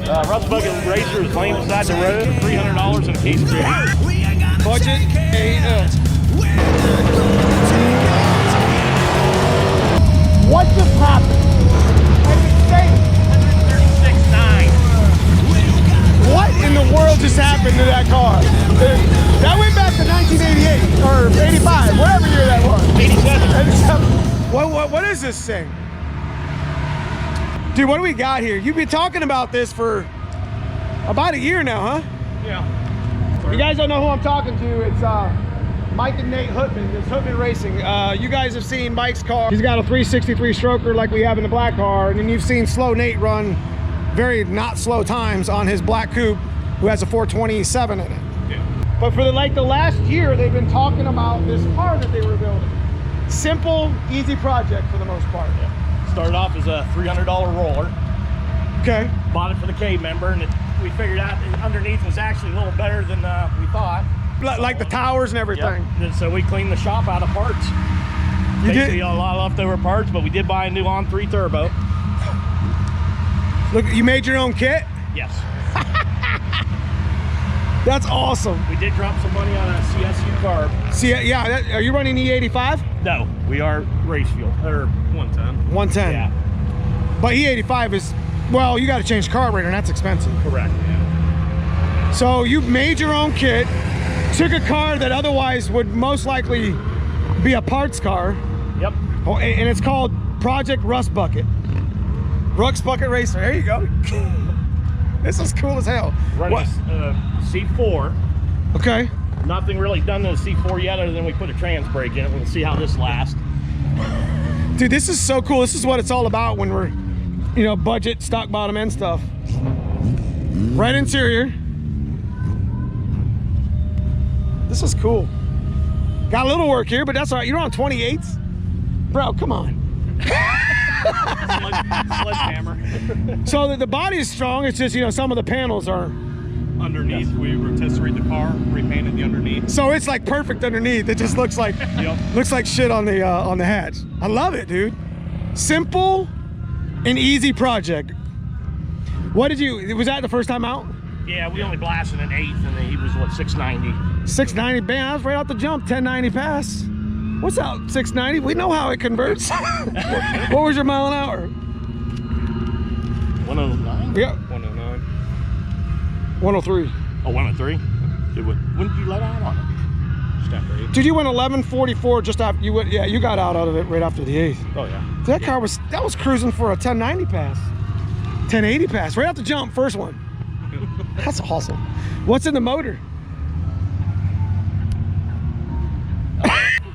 Rust Bucket Racer is laying beside the road, $300 in a case of beer. Budget AF. What just happened? That's insane. 136.9. What in the world just happened to that car? That went back to 1988 or 85, whatever year that was. 87. What is this thing? Dude, what do we got here? You've been talking about this for about a year now, huh? Yeah. If you guys don't know who I'm talking to, it's Mike and Nate Hootman. It's Hootman Racing. You guys have seen Mike's car. He's got a 363 stroker like we have in the black car, and then you've seen Slow Nate run very not slow times on his black coupe, who has a 427 in it. Yeah. But for the last year, they've been talking about this car that they were building. Simple, easy project for the most part. Yeah. Started off as a $300 roller. Okay. Bought it for the K member, and we figured out that underneath was actually a little better than we thought. Like the towers and everything. Yep. And so we cleaned the shop out of parts. You Basically did? a lot of leftover parts, but we did buy a new On 3 turbo. Look, you made your own kit? Yes. That's awesome. We did drop some money on a CSU carb. See, yeah, are you running E85? No, we are race fuel, or 110. 110. Yeah. But E85 is, well, you got to change carburetor, and that's expensive. Correct. Yeah. So you made your own kit, took a car that otherwise would most likely be a parts car. Yep. Oh, and it's called Project Rust Bucket. Rust Bucket Racer, there you go. This is cool as hell. Running a C4. Okay. Nothing really done to the C4 yet other than we put a trans brake in it. We'll see how this lasts. Dude, this is so cool. This is what it's all about when we're, you know, budget, stock bottom end stuff. Red interior. This is cool. Got a little work here, but that's all right. You're on 28s? Bro, come on. Sledgehammer. So the body is strong. It's just, you know, some of the panels are underneath. Yes. We rotisserie'd the car, repainted the underneath. So it's like perfect underneath. It just looks like looks like shit on the hatch. I love it, dude. Simple and easy project. What did you? Was that the first time out? Yeah, we only blasted an 8th, and then he was what, 690. 690, bam! I was right out the jump. 1090 pass. What's out? 690. We know how it converts. What was your mile an hour? 109. Yeah. 109. 103. Oh, 103. When did you let out on it? Just after 8. Dude, you went 11:44 just after you went. Yeah, you got out of it right after the 8th. Oh yeah. That car was cruising for a 1090 pass, 1080 pass right out the jump, first one. That's awesome. What's in the motor?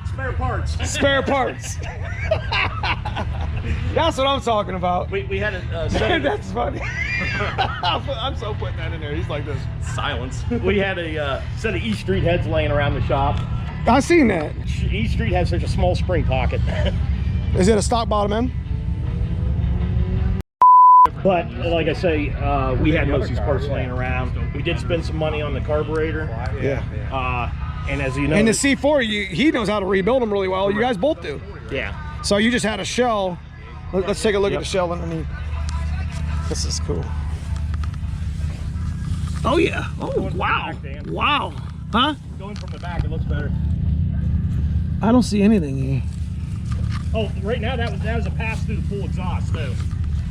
Spare parts. Spare parts. That's what I'm talking about. We had a That's funny. I'm so putting that in there. He's like this. Silence. we had a set of E Street heads laying around the shop. I seen that. E Street has such a small spring pocket. Is it a stock bottom end? But like I say, we had most of these parts laying around. We did spend some money on the carburetor. Yeah. And as you know, and the C4, he knows how to rebuild them really well. You guys both do. Yeah. So you just had a shell. Let's take a look at the shell underneath. This is cool. Oh yeah. Oh wow. Wow. Huh? Going from the back, it looks better. I don't see anything here. Oh, right now that was a pass through the full exhaust though.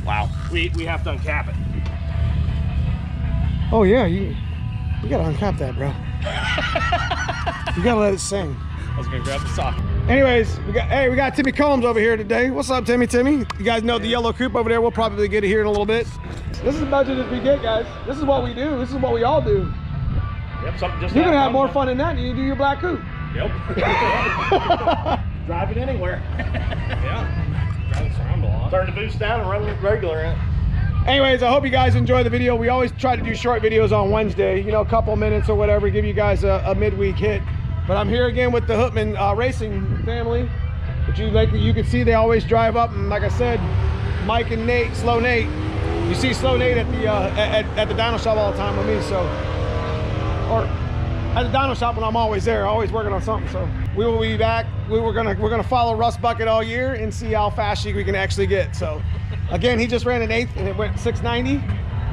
Wow. We have to uncap it. Oh yeah, you gotta uncap that, bro. You gotta let it sing. I was gonna grab the sock. Anyways, we got Timmy Combs over here today. What's up, Timmy? You guys know the yellow coupe over there. We'll probably get it here in a little bit. This is the budget as we get, guys. This is what we do. This is what we all do. Yep, something just. You're gonna have more fun in that than you do your black coupe. Yep. Drive it anywhere. Yeah. Drive this around a lot. Turn the boost down and run regular in it. Anyways, I hope you guys enjoy the video. We always try to do short videos on Wednesday, you know, a couple minutes or whatever, give you guys a midweek hit. But I'm here again with the Hootman Racing family. But you can see they always drive up, and like I said, Mike and Nate, Slow Nate. You see Slow Nate at the dyno shop all the time with me, so, or at the dyno shop when I'm always there, always working on something. So we will be back. We're gonna follow Rust Bucket all year and see how fast we can actually get. So again, he just ran an 8th and it went 690.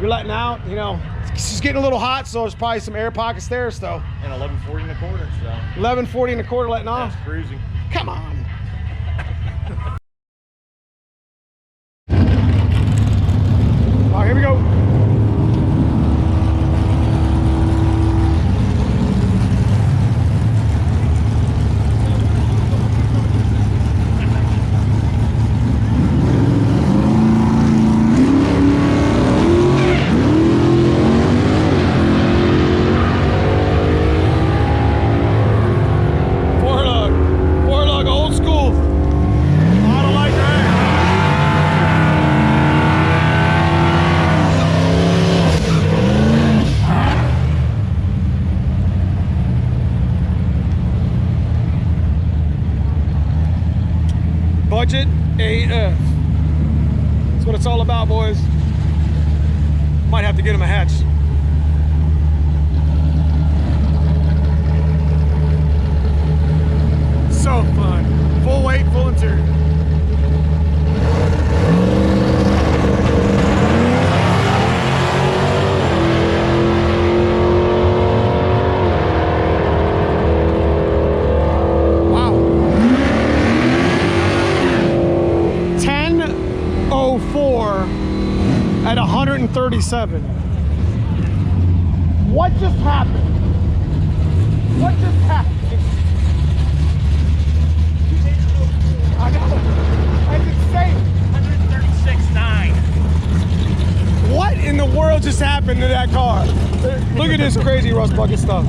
You're letting out, you know. It's just getting a little hot, so there's probably some air pockets there still. And 1140 and a quarter, so. 1140 and a quarter letting off. That's cruising. Come on. All right, here we go. Budget AF. That's what it's all about, boys. Might have to get him a hatch. So fun. Full weight, full interior. At 137. What just happened? What just happened? I know. That's insane. 136.9. What in the world just happened to that car? Look at this crazy rust bucket stuff.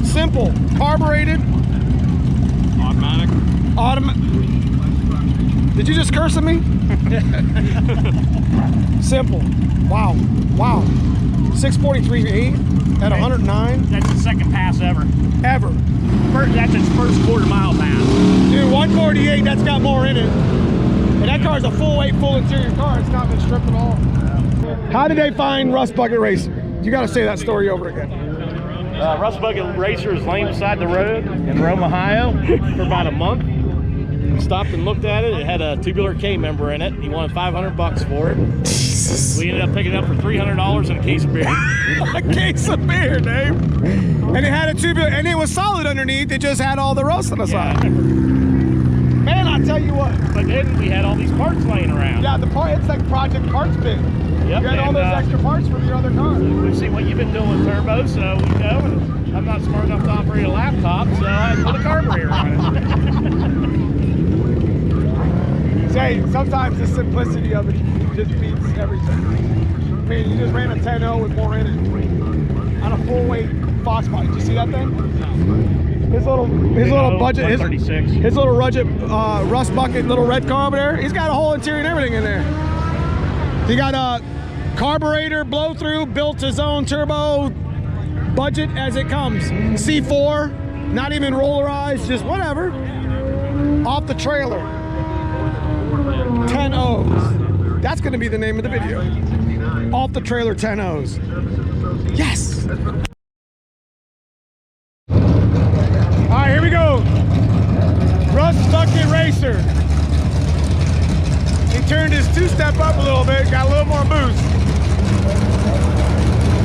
Simple. Carbureted. Automatic. Did you just curse at me? Simple. Wow. Wow. 643.8 at 109. That's the second pass ever. That's its first quarter-mile pass. Dude, 148, that's got more in it. And that car's a full weight, full interior car. It's not been stripped at all. How did they find Rust Bucket Racer? You got to say that story over again. Rust Bucket Racer is laying beside the road in Rome, Ohio for about a month. Stopped and looked at it. It had a tubular K member in it. He wanted $500 for it. We ended up picking it up for $300 and a case of beer. A case of beer, Dave. And it had a tubular, and it was solid underneath. It just had all the rust on the side. Man, I tell you what. But then we had all these parts laying around. Yeah, it's like Project Parts Bin. Yep. You had all those extra parts from your other car. We've seen what you've been doing with turbo, so we know. And I'm not smart enough to operate a laptop, so I put a carburetor on it. Say, sometimes the simplicity of it just beats everything. I mean, you just ran a 10.0 with more in it on a full weight Foxbody. Did you see that thing? His little budget, his little rust bucket, little red car over there. He's got a whole interior and everything in there. He got a carburetor, blow through, built his own turbo, budget as it comes. C4, not even rollerized, just whatever. Off the trailer. 10 O's. That's going to be the name of the video. Off the trailer 10 O's. Yes. All right, here we go. Rust Bucket Racer. He turned his two-step up a little bit, got a little more boost.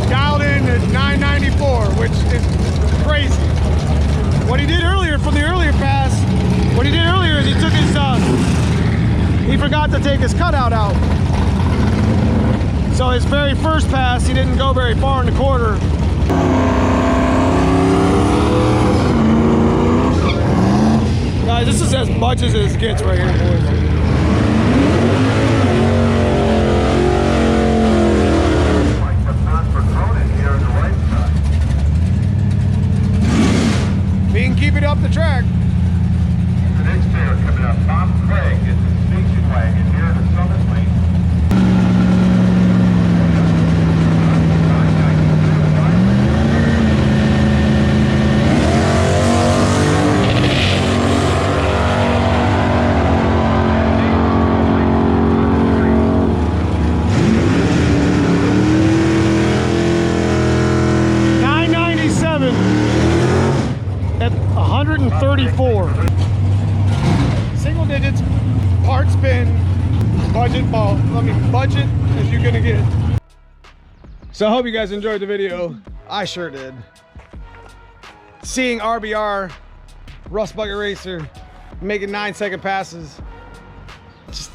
Dialed in at 994, which is crazy. What he did earlier from the earlier pass, what he did earlier is he took his, he forgot to take his cutout out. So his very first pass, he didn't go very far in the quarter. Guys, this is as much as it gets right here, boys. We can keep it up the track. The next pair coming up, Tom Craig is the station wagon here in the Summit Lane. At 134. Single digits, parts bin, budget ball. I mean, budget as you're gonna get. So I hope you guys enjoyed the video. I sure did. Seeing RBR, Rust Bucket Racer, making 9-second passes. Just,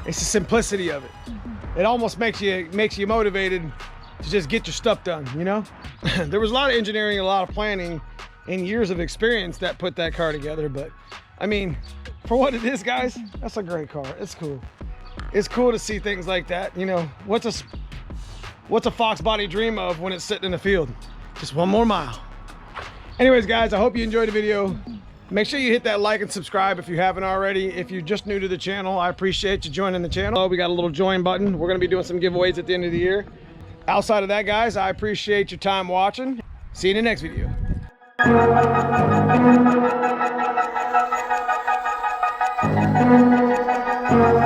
it's the simplicity of it. It almost makes you motivated to just get your stuff done, you know? There was a lot of engineering, a lot of planning, and years of experience that put that car together, but I mean, for what it is, guys, that's a great car. It's cool. It's cool to see things like that, you know? What's a Foxbody dream of when it's sitting in the field? Just one more mile. Anyways, guys, I hope you enjoyed the video. Make sure you hit that like and subscribe if you haven't already. If you're just new to the channel, I appreciate you joining the channel. We got a little join button. We're gonna be doing some giveaways at the end of the year. Outside of that, guys, I appreciate your time watching. See you in the next video. Thank you.